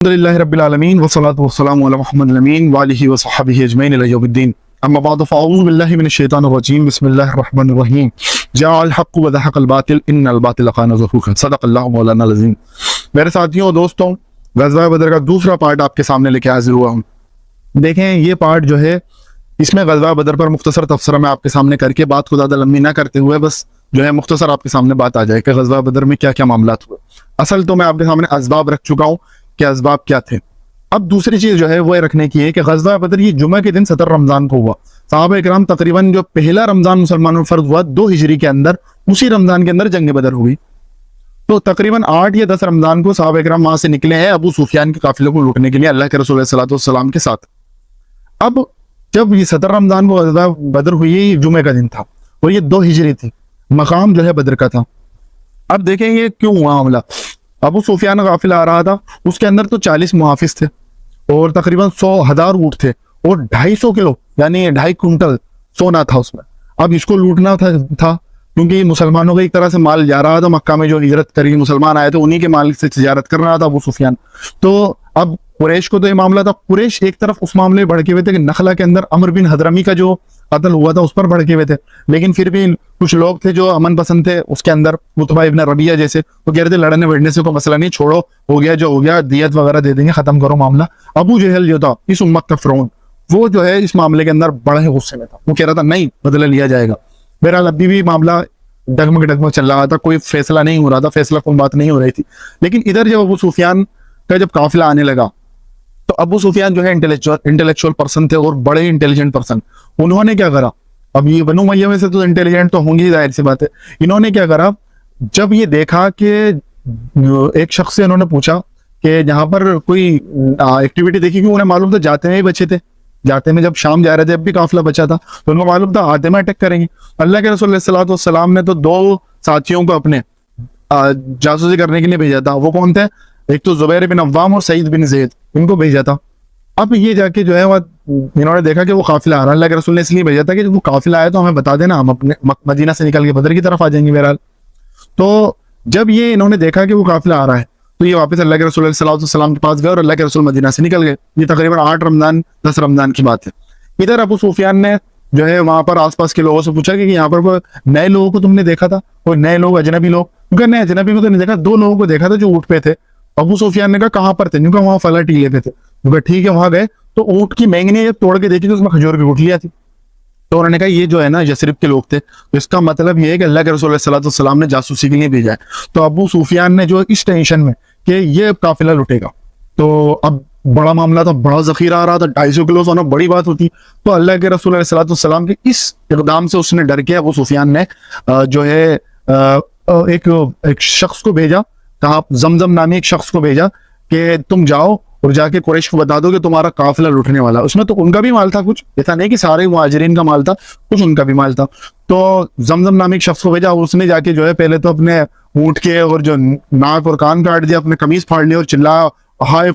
الحمدللہ رب العالمین والصلاة والسلام علی محمد الامین وآلہ وصحبہ اجمعین الی یوم الدین اما بعد فاعوذ باللہ من الشیطان الرجیم بسم اللہ الرحمن الرحیم جاء الحق وزهق الباطل ان الباطل کان زہوقا صدق اللہ مولانا العظیم۔ میرے ساتھیوں اور دوستوں، غزوہ بدر کا دوسرا پارٹ آپ کے سامنے لے کے حاضر ہوا ہوں۔ دیکھیں یہ پارٹ جو ہے اس میں غزوہ بدر پر مختصر تبصرہ میں آپ کے سامنے کر کے بات کو زیادہ لمبی نہ کرتے ہوئے بس جو ہے مختصر آپ کے سامنے بات آ جائے کہ غزوہ بدر میں کیا کیا معاملات ہوئے۔ اصل تو میں آپ کے سامنے اسباب رکھ چکا ہوں کہ اسباب کیا تھے۔ اب دوسری چیز جو ہے وہ رکھنے کی ہے کہ غزوہ بدر یہ جمعہ کے دن 17 رمضان کو ہوا۔ صحابہ اکرام تقریباً جو پہلا رمضان مسلمانوں پر فرض ہوا 2 ہجری کے اندر، اسی رمضان کے اندر جنگ بدر ہوئی۔ تو تقریباً 8 یا 10 رمضان کو صحابہ اکرام وہاں سے نکلے ہیں ابو سفیان کے قافلے کو لوٹنے کے لیے اللہ کے رسول صلی اللہ علیہ وسلم کے ساتھ۔ اب جب یہ 17 رمضان کو غزوہ بدر ہوئی، یہ جمعہ کا دن تھا اور یہ 2 ہجری تھی، مقام جو ہے بدر کا تھا۔ اب دیکھیں یہ کیوں ہوا معاملہ۔ ابو سفیان کا قافلہ آ رہا تھا، اس کے اندر تو 40 محافظ تھے اور تقریباً 100,000 اونٹ تھے اور 250 کلو یعنی 2.5 کنٹل سونا تھا اس میں۔ اب اس کو لوٹنا تھا کیونکہ مسلمانوں کا ایک طرح سے مال جا رہا تھا، مکہ میں جو ہجرت کری مسلمان آئے تھے انہی کے مال سے تجارت کر رہا تھا ابو سفیان۔ تو اب قریش کو تو یہ معاملہ تھا، قریش ایک طرف اس معاملے بڑھکے ہوئے تھے کہ نخلا کے اندر عمرو بن حضرمی کا جو قتل ہوا تھا اس پر بڑھکے ہوئے تھے، لیکن پھر بھی کچھ لوگ تھے جو امن پسند تھے اس کے اندر، عتبہ ابن ربیعہ جیسے، وہ کہہ رہے تھے لڑنے بڑھنے سے کوئی مسئلہ نہیں، چھوڑو ہو گیا جو ہو گیا، دیت وغیرہ دے دیں گے، ختم کرو معاملہ۔ ابو جہل جو تھا اس امت کا فرعون، وہ جو ہے اس معاملے کے اندر بڑے غصے میں تھا، وہ کہہ رہا تھا نہیں بدلہ لیا جائے گا۔ بہرحال ابھی بھی معاملہ ڈگمگ چل رہا تھا، کوئی فیصلہ نہیں ہو رہا تھا، فیصلہ کن بات نہیں ہو رہی تھی۔ لیکن ادھر جب ابو سفیان کا جب قافلہ آنے لگا تو ابو سفیان جو ہے انٹلیکچوئل پرسن تھے اور بڑے انٹیلیجنٹ پرسن۔ انہوں نے کیا کرا، اب یہ بنو امیہ میں سے تو انٹیلیجنٹ تو ہوں گی، ظاہر سی بات ہے۔ انہوں نے کیا کرا، جب یہ دیکھا کہ ایک شخص سے انہوں نے پوچھا کہ جہاں پر کوئی ایکٹیویٹی دیکھی، کہ انہیں معلوم تھا جاتے میں ہی بچے تھے، جاتے میں جب شام جا رہے تھے اب بھی قافلہ بچا تھا، تو ان کو معلوم تھا آتے میں اٹیک کریں گے۔ اللہ کے رسول صلی اللہ علیہ وسلم نے تو 2 ساتھیوں کو اپنے جاسوسی کرنے کے لیے بھیجا تھا۔ وہ کون تھے؟ ایک تو زبیر بن عوام اور سعید بن زید، ان کو بھیجا تھا۔ اب یہ جا کے جو ہے وہ انہوں نے دیکھا کہ وہ قافلہ آ رہا ہے، اللہ کے رسول نے اس لیے بھیجا تھا کہ وہ قافلہ آئے تو ہمیں بتا دینا، ہم اپنے مدینہ سے نکل کے بدر کی طرف آ جائیں گے بہرحال۔ تو جب یہ انہوں نے دیکھا کہ وہ قافلہ آ رہا ہے تو یہ واپس اللہ کے رسول صلی اللہ علیہ وسلم کے پاس گئے اور اللہ کے رسول مدینہ سے نکل گئے۔ یہ تقریباً 8 رمضان 10 رمضان کی بات ہے۔ ادھر ابو سفیان نے جو ہے وہاں پر آس پاس کے لوگوں سے پوچھا کہ یہاں پر کوئی نئے لوگوں کو تم نے دیکھا تھا، کوئی نئے لوگ اجنبی لوگ؟ کیونکہ نہیں، اجنبی کو تو نہیں دیکھا، 2 لوگوں کو دیکھا تھا جو اونٹ پہ تھے۔ ابو سفیان نے کہا کہاں پر تھے؟ کیونکہ وہاں فلاں ٹیلے پہ تھے۔ کیونکہ ٹھیک ہے، وہاں گئے تو اونٹ کی مینگنی جب توڑ کے دیکھی تو اس میں کھجور کی گٹھلیاں تھی۔ تو انہوں نے کہا یہ جو ہے نا یثرب کے لوگ تھے، تو اس کا مطلب یہ ہے کہ اللہ کے رسول صلی اللہ علیہ وسلم نے جاسوسی کے لیے بھیجا ہے۔ تو ابو سفیان نے جو اس ٹینشن میں کہ یہ قافلہ لٹے گا، تو اب بڑا معاملہ تھا، بڑا ذخیرہ آ رہا تھا، 250 کلو سونا بڑی بات ہوتی۔ تو اللہ کے رسول صلی اللہ علیہ وسلم کے اس اقدام سے اس نے ڈر کے ابو سفیان نے جو ہے ایک شخص کو بھیجا، کہا زمزم نامی ایک شخص کو بھیجا کہ تم جاؤ اور جا کے قریش کو بتا دو کہ تمہارا قافلہ لوٹنے والا۔ اس میں تو ان کا بھی مال تھا کچھ، ایسا نہیں کہ سارے مہاجرین کا مال تھا، کچھ ان کا بھی مال تھا۔ تو زمزم نامی ایک شخص کو بھیجا، اس نے جا کے جو ہے پہلے تو اپنے اونٹ کے اور جو ناک اور کان کاٹ دیا، اپنے قمیص پھاڑ لیا اور چلایا ہائے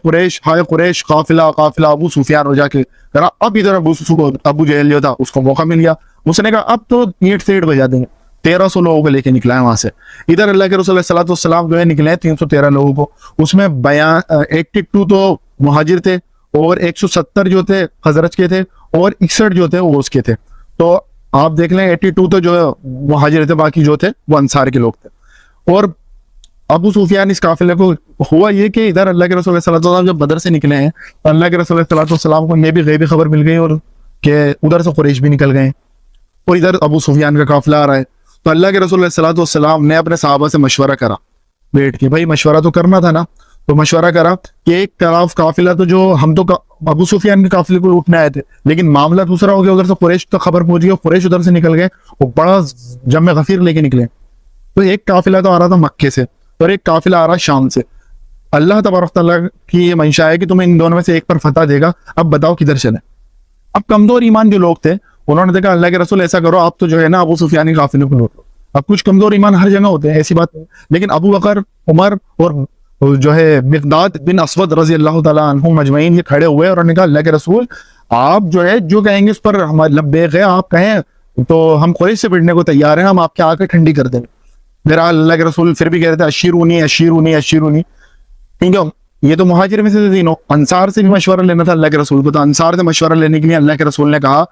قریش قافلہ قافلہ۔ ابو سفیان ہو جا کے کرا۔ اب ادھر ابو جہل جو تھا اس کو موقع مل گیا، اس نے کہا اب تو اینٹ سے اینٹ بجا دیں گے۔ 1300 لوگوں کو لے کے نکلا ہے وہاں سے۔ ادھر اللہ کے رسول صلی اللہ علیہ وسلم جو ہے نکلے ہیں 313 لوگوں کو، اس میں 82 تو مہاجر تھے اور 170 جو تھے خزرج کے تھے اور 61 جو تھے وہ اوس کے تھے۔ تو آپ دیکھ لیں 82 تو جو مہاجر تھے، باقی جو تھے وہ انصار کے لوگ تھے۔ اور ابو سفیان اس قافلے کو ہوا یہ کہ ادھر اللہ کے رسول صلی اللہ علیہ وسلم جب بدر سے نکلے ہیں تو اللہ کے رسول صلی اللہ علیہ وسلم کو یہ بھی غیبی خبر مل گئی اور کہ ادھر سے قریش بھی نکل گئے اور ادھر ابو سفیان کا قافلہ آ رہا ہے۔ تو اللہ کے رسول صلی اللہ علیہ وسلم نے اپنے صحابہ سے مشورہ کرا بیٹھ کے، بھائی مشورہ تو کرنا تھا نا، تو مشورہ کرا کہ ایک طرف قافلہ تو جو ہم تو ابو سفیان کے قافلے کو اٹھنے آئے تھے، لیکن معاملہ دوسرا ہو گیا، ادھر سے قریش تو خبر پہنچ گئی، قریش ادھر سے نکل گئے، وہ بڑا جمع غفیر لے کے نکلے۔ تو ایک قافلہ تو آ رہا تھا مکے سے اور ایک قافلہ آ رہا شام سے۔ اللہ تبارک تعالیٰ کی یہ منشا ہے کہ تمہیں ان دونوں میں سے ایک پر فتح دے گا، اب بتاؤ کدھر چلیں۔ اب کمزور ایمان جو لوگ تھے انہوں نے دیکھا اللہ کے رسول ایسا کرو آپ تو جو ہے نا ابو سفیان کے قافلے کو لوٹ لو۔ اب کچھ کمزور ایمان ہر جگہ ہوتے ہیں، ایسی بات نہیں، لیکن ابو بکر، عمر اور جو ہے مقداد بن اسود رضی اللہ تعالیٰ عنہم اجمعین یہ کھڑے ہوئے اور انہوں نے کہا اللہ کے رسول آپ جو ہے جو کہیں گے اس پر ہمارے لبیک ہے، آپ کہیں تو ہم قریش سے بڑھنے کو تیار ہیں، ہم آپ کے آ کے ٹھنڈی کر دیں گے۔ بہرحال اللہ کے رسول پھر بھی کہہ رہے تھے اشیرونی اشیرونی اشیرونی، کیونکہ یہ تو مہاجر میں سے تینوں. انصار سے بھی مشورہ لینا تھا اللہ کے رسول کو, تو انصار سے مشورہ لینے کے لیے اللہ کے رسول نے کہا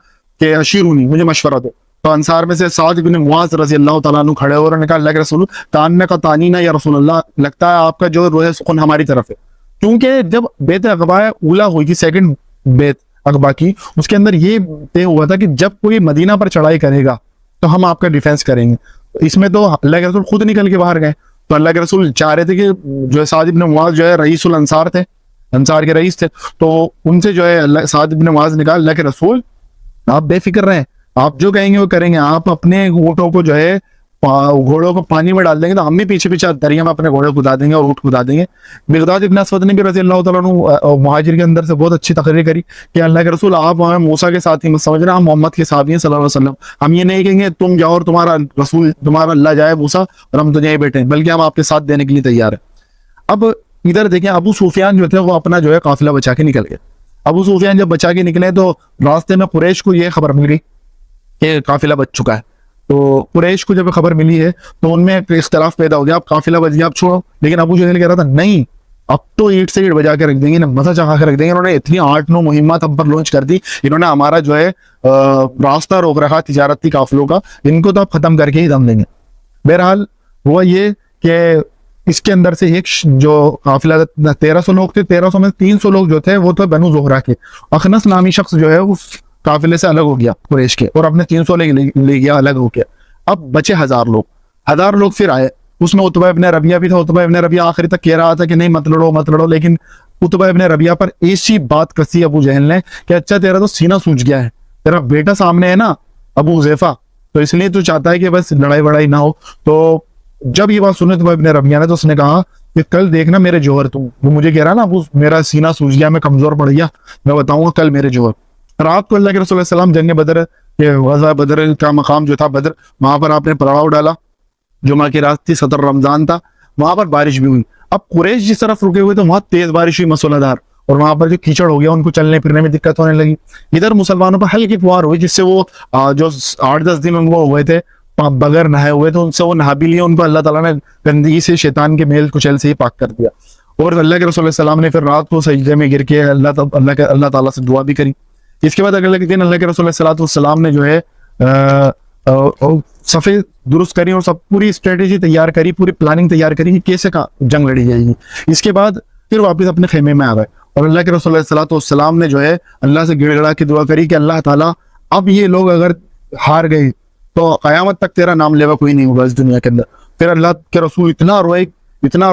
کہ اشیرونی, مجھے مشورہ دو. تو انصار میں سے سعد بن معاذ رضی اللہ تعالیٰ عنہ کھڑے اور انہوں نے کہا اللہ کے رسول کاننا کا تانینا یا رسول اللہ, لگتا ہے آپ کا جو روح سکون ہماری طرف ہے. کیونکہ جب بیت عقبہ اولا ہوئی تھی, سیکنڈ بیت عقبہ کی, اس کے اندر یہ طے ہوا تھا کہ جب کوئی مدینہ پر چڑھائی کرے گا تو ہم آپ کا ڈیفینس کریں گے. اس میں تو اللہ کے رسول خود نکل کے باہر گئے. تو اللہ کے رسول چاہ رہے تھے کہ جو ہے سعد بن معاذ جو ہے رئیس الانصار تھے, انصار کے رئیس تھے, تو ان سے جو ہے سعد بن معاذ نے کہا اللہ کے رسول آپ بے فکر رہیں, آپ جو کہیں گے وہ کریں گے, آپ اپنے اونٹوں کو جو ہے گھوڑوں کو پانی میں ڈال دیں گے تو ہم بھی پیچھے پیچھے دریا میں اپنے گھوڑے کدا دیں گے اور اونٹ کدا دیں گے. مقداد ابن اسود نے بھی رضی اللہ تعالیٰ عنہ مہاجر کے اندر سے بہت اچھی تقریر کری کہ اللہ کے رسول آپ ہمیں موسیٰ کے ساتھ ہی مت سمجھنا, ہم محمد کے ساتھ ہی ہیں صلی اللہ علیہ وسلم. ہم یہ نہیں کہیں گے تم جاؤ اور تمہارا رسول تمہارا اللہ جائے موسیٰ اور ہم تو یہیں بیٹھے ہیں, بلکہ ہم آپ کے ساتھ دینے کے لیے تیار ہیں. اب ادھر دیکھیں ابو سفیان جو تھے وہ اپنا جو ہے قافلہ بچا کے نکل گئے. ابو سفیان جب بچا کے نکلے تو راستے میں قریش کو یہ خبر مل گئی کہ قافلہ بچ چکا ہے. تو قریش کو جب خبر ملی ہے تو ان میں ایک اختلاف پیدا ہو گیا, آپ قافلہ بچ گیا آپ چھوڑو. لیکن ابو جہل کہہ رہا تھا نہیں, اب تو اینٹ سے اینٹ بجا کے رکھ دیں گے, مزہ چکھا کے رکھ دیں گے. انہوں نے اتنی 8-9 مہمات ہم پر لانچ کر دی, انہوں نے ہمارا جو ہے راستہ روک رکھا تجارتی قافلوں کا, ان کو تو آپ ختم کر کے ہی دم دیں گے. بہرحال ہوا یہ کہ اس کے اندر سے ایک جو قافلہ 1300 لوگ تھے, 1300 میں 300 لوگ جو تھے وہ تو بنو زہرہ کے. اخنس نامی شخص جو ہے اس قافلے سے الگ ہو گیا قریش کے, اور اپنے 300 لے گیا, الگ ہو گیا. اب بچے 1000 لوگ پھر آئے. اس میں عتبہ ابن ربیعہ بھی تھا. عتبہ ابن ربیعہ آخری تک کہہ رہا تھا کہ نہیں مت لڑو, لیکن عتبہ ابن ربیعہ پر ایسی بات کسی ابو جہل نے کہ اچھا تیرا تو سینہ سوج گیا ہے, تیرا بیٹا سامنے ہے نا ابو حذیفہ, تو اس لیے تو چاہتا ہے کہ بس لڑائی وڑائی نہ ہو. تو جب یہ بات سنی عتبہ ابن ربیعہ نے تو اس نے کہا کہ کل دیکھنا میرے جوہر, تم وہ مجھے کہہ رہا نا ابو میرا سینہ سوج گیا, میں کمزور پڑ گیا, میں بتاؤں گا کل میرے جوہر. رات کو اللہ کے رسول صلی اللہ علیہ وسلم جنگ بدر کہ غزوہ بدر کا مقام جو تھا بدر, وہاں پر آپ نے پڑاؤ ڈالا. جمعہ کی رات تھی, 17 رمضان تھا, وہاں پر بارش بھی ہوئی. اب قریش جس طرف رکے ہوئے تو وہاں تیز بارش ہوئی مسولہ دار, اور وہاں پر جو کیچڑ ہو گیا ان کو چلنے پھرنے میں دقت ہونے لگی. ادھر مسلمانوں پر ہلکی فوار ہوئی جس سے وہ جو 8-10 دن وہ ہوئے تھے بغیر نہائے ہوئے تو ان سے وہ نہا بھی لیے, ان پر اللہ تعالیٰ نے گندگی سے شیطان کے میل کچیل سے ہی پاک کر دیا. اور اللہ کے رسول صلی اللہ علیہ وسلم نے پھر رات کو سجدے میں گر کے اللہ تعالیٰ سے دعا بھی کری. اس کے بعد اگلے دن اللہ کے رسول صلی اللہ علیہ وسلم نے جو ہے صفے درست کری اور سب پوری اسٹریٹجی تیار کری, پوری پلاننگ تیار کری کہ کیسے جنگ لڑی جائے گی. اس کے بعد پھر واپس اپنے خیمے میں آ گئے, اور اللہ کے رسول صلی اللہ علیہ وسلم نے جو ہے اللہ سے گڑ گڑا کے دعا کری کہ اللہ تعالیٰ اب یہ لوگ اگر ہار گئے تو قیامت تک تیرا نام لیوا کوئی نہیں ہوگا اس دنیا کے اندر. پھر اللہ کے رسول اتنا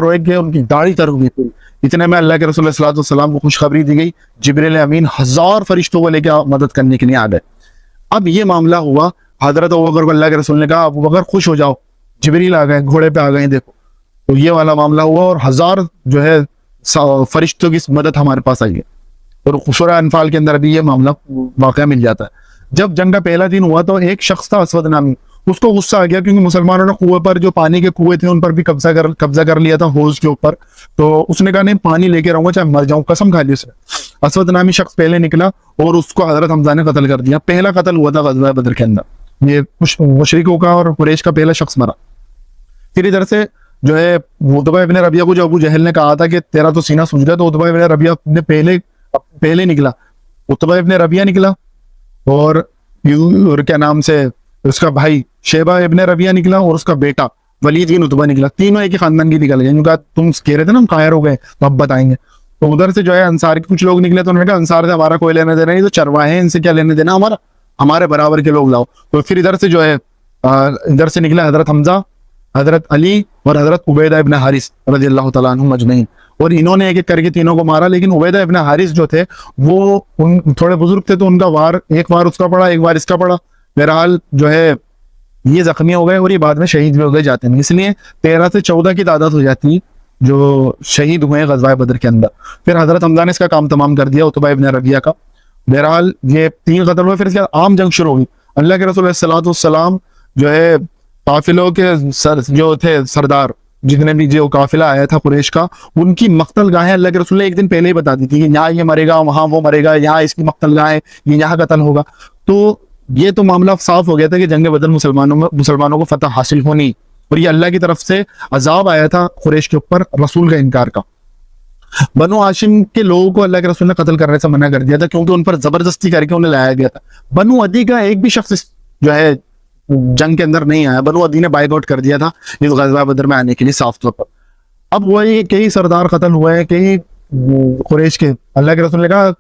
روئے کہ ان کی داڑھی تر ہوئی پوری. اتنے میں اللہ کے رسول صلی اللہ علیہ وسلم کو خوشخبری دی گئی, جبریل امین 1000 فرشتوں کو لے کے مدد کرنے کے لیے آ گئے. اب یہ معاملہ ہوا, حضرت ابوبکر کو اللہ کے رسول نے کہا ابوبکر خوش ہو جاؤ, جبریل آ گئے, گھوڑے پہ آ گئے, دیکھو. تو یہ والا معاملہ ہوا اور 1000 جو ہے فرشتوں کی مدد ہمارے پاس آئی ہے. اور سورہ انفال کے اندر بھی یہ معاملہ واقعہ مل جاتا ہے. جب جنگ کا پہلا دن ہوا تو ایک شخص تھا اسود نامی, اس کو غصہ آ گیا کیونکہ مسلمانوں نے کنویں پر جو پانی کے کنویں تھے ان پر بھی قبضہ کر لیا تھا, حوض کے اوپر. تو اس نے کہا نہیں پانی لے کے رہوں گا چاہے مر جاؤں, قسم کھا لی اس نے. اسود نامی شخص پہلے نکلا اور اس کو حضرت حمزہ نے قتل کر دیا. پہلا قتل ہوا تھا غزوہ بدر کے اندر, یہ مشرکوں کا اور قریش کا پہلا شخص مرا. پھر ادھر سے جو ہے عتبہ ابن ربیعہ کو جو ابو جہل نے کہا تھا کہ تیرا تو سینہ سوج گیا, تو عتبہ ابن ربیعہ نے پہلے نکلا. عتبہ ابن ربیعہ نکلا اور کیا نام سے اس کا بھائی شیبہ ابن ربیعہ نکلا اور اس کا بیٹا ولید بن عتبہ نکلا. تینوں ایک ہی خاندان کی نکل گئے. ان کا تم کہہ رہے تھے نا ہم قائر ہو گئے تو اب بتائیں گے. تو ادھر سے جو ہے انصار کے کچھ لوگ نکلے, تو انہوں نے کہا انصار سے ہمارا کوئی لینا دینا نہیں, تو چرواہے ہیں ان سے کیا لینے دینا, ہمارے برابر کے لوگ لاؤ. تو پھر ادھر سے جو ہے ادھر سے نکلا حضرت حمزہ, حضرت علی اور حضرت عبیدہ ابن حارث رضی اللہ تعالیٰ عنہم اجمعین. اور انہوں نے ایک ایک کر کے تینوں کو مارا. لیکن عبیدہ ابن حارث جو تھے وہ تھوڑے بزرگ تھے, تو ان کا وار ایک وار اس کا پڑا, ایک وار اس کا پڑا. بہرحال جو ہے یہ زخمی ہو گئے اور یہ بعد میں شہید بھی ہو گئے جاتے ہیں. اس لیے 13 سے 14 کی تعداد ہو جاتی جو شہید ہوئے ہیں غزوہ بدر کے اندر. پھر حضرت حمزہ نے اس کا کام تمام کر دیا, عتبہ ابن ربیعہ کا. بہرحال یہ 3 قتل ہوئے. پھر اس کے بعد عام جنگ شروع ہوئی. اللہ کے رسول صلی اللہ علیہ وسلم جو ہے قافلوں کے جو تھے سردار, جتنے بھی جو قافلہ آیا تھا قریش کا, ان کی مقتل گاہیں اللہ کے رسول نے ایک دن پہلے ہی بتا دی تھی کہ یہاں یہ مرے گا, وہاں وہ مرے گا, یہاں اس کی مقتل گاہ ہے, یہ یہاں قتل ہوگا. تو یہ تو معاملہ صاف ہو گیا تھا کہ جنگ بدر مسلمانوں کو فتح حاصل ہونی, اور یہ اللہ کی طرف سے عذاب آیا تھا قریش کے اوپر رسول کا انکار کا. بنو ہاشم کے لوگوں کو اللہ کے رسول نے قتل کرنے سے منع کر دیا تھا کیونکہ ان پر زبردستی کر کے انہیں لایا گیا تھا. بنو عدی کا ایک بھی شخص جو ہے جنگ کے اندر نہیں آیا. بنو عدی نے بائیک آؤٹ کر دیا تھا اس غزوہ بدر میں آنے کے لیے صاف طور پر. اب وہی کئی سردار قتل ہوئے ہیں, کئی قریش کے. اللہ کے رسول نے کہا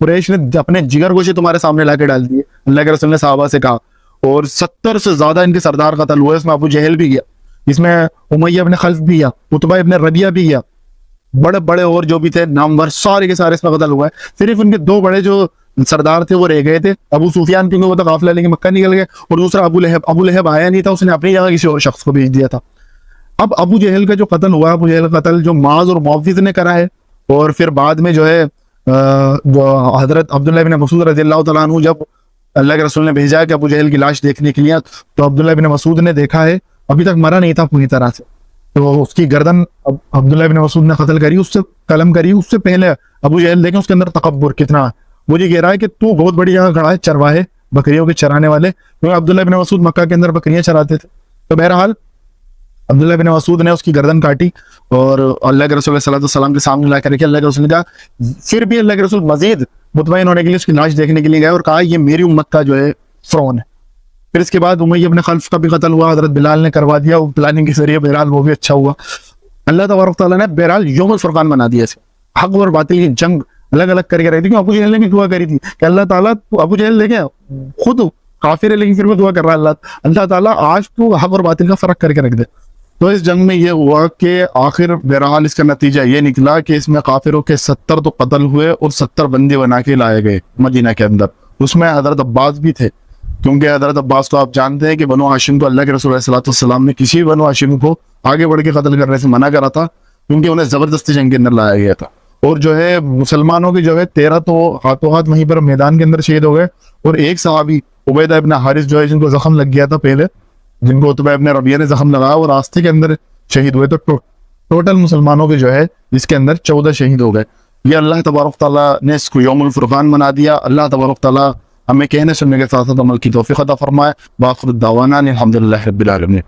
قریش نے اپنے جگر گوشے تمہارے سامنے لا کے ڈال دیے. اللہ کے رسول نے صحابہ سے کہا, اور 70 سے زیادہ ان کے سردار قتل ہوئے. اس میں ابو جہل بھی گیا, اس میں امیہ ابن خلف بھی گیا, عتبہ ابن ربیعہ بھی گیا, بڑے بڑے اور جو بھی تھے نامور سارے کے سارے اس میں قتل ہوئے. صرف ان کے دو بڑے جو سردار تھے وہ رہ گئے تھے. ابو سفیان کیونکہ وہ تو قافلہ لے کے مکہ نکل گئے, اور دوسرا ابو لہب آیا نہیں تھا, اس نے اپنی جگہ کسی اور شخص کو بھیج دیا تھا. اب ابو جہل کا جو قتل ہوا, ابو جہل قتل جو معاذ اور معوذ نے کرا ہے, اور پھر بعد میں جو ہے جو حضرت عبداللہ بن مسعود رضی اللہ تعالیٰ عنہ جب اللہ کے رسول نے بھیجا کہ ابو جہل کی لاش دیکھنے کے لیے, تو عبداللہ بن مسعود نے دیکھا ہے ابھی تک مرا نہیں تھا پوری طرح سے. تو اس کی گردن عبداللہ بن مسعود نے قتل کری, اس سے قلم کری. اس سے پہلے ابو جہل دیکھیں اس کے اندر تکبر کتنا ہے. وہ یہ کہہ رہا ہے کہ تو بہت بڑی جگہ کھڑا ہے, چرواہے بکریوں کے چرانے والے, کیونکہ عبداللہ بن مسعود مکہ کے اندر بکریاں چراتے تھے. تو بہرحال عبداللہ بن مسعود نے اس کی گردن کاٹی اور اللہ کے رسول صلی اللہ علیہ وسلم کے سامنے لا کر کے اللہ کے رسول نے کہا, پھر بھی اللہ کے رسول مزید مطمئن ہونے کے لیے اس کی لاش دیکھنے کے لیے گئے اور کہا یہ میری امت کا جو ہے فرعون ہے. پھر اس کے بعد امیہ ابن خلف کا بھی قتل ہوا, حضرت بلال نے کروا دیا, وہ پلاننگ کے ذریعے. بہرحال وہ بھی اچھا ہوا. اللہ تبارک تعالیٰ نے بہرحال یوم الفرقان بنا دیا اسے. حق اور باطل کی جنگ الگ الگ کر کے رہی تھی. کیوں ابو جہل نے بھی دعا کری تھی کہ اللہ تعالیٰ, ابو جہل دیکھیں خود کافر ہے لیکن پھر وہ دعا کر رہا ہے اللہ تعالیٰ آج تو حق اور باطل کا فرق کر کے رکھ دے. تو اس جنگ میں یہ ہوا کہ آخر بہرحال اس کا نتیجہ یہ نکلا کہ اس میں کافروں کے 70 تو قتل ہوئے اور 70 بندے بنا کے لائے گئے مدینہ کے اندر. اس میں حضرت عباس بھی تھے, کیونکہ حضرت عباس تو آپ جانتے ہیں کہ بنو ہاشم کو اللہ کے رسول علیہ السلام نے کسی بنو ہاشم کو آگے بڑھ کے قتل کرنے سے منع کرا تھا, کیونکہ انہیں زبردستی جنگ کے اندر لایا گیا تھا. اور جو ہے مسلمانوں کی جو ہے 13 تو ہاتھوں ہاتھ وہیں پر میدان کے اندر شہید ہو گئے, اور ایک صحابی عبیدہ ابن حارث جو ہے جن کو زخم لگ گیا تھا پہلے, جن کو عتبہ ابن ربیعہ نے زخم لگایا اور راستے کے اندر شہید ہوئے. تو ٹوٹل مسلمانوں کے جو ہے اس کے اندر 14 شہید ہو گئے. یہ اللہ تبارک تعالیٰ نے اس کو یوم الفرقان بنا دیا. اللہ تبارک تعالیٰ ہمیں کہنے سننے کے ساتھ ساتھ عمل کی توفیق عطا فرمائے. باخر الدعوانا الحمدللہ رب العالمین.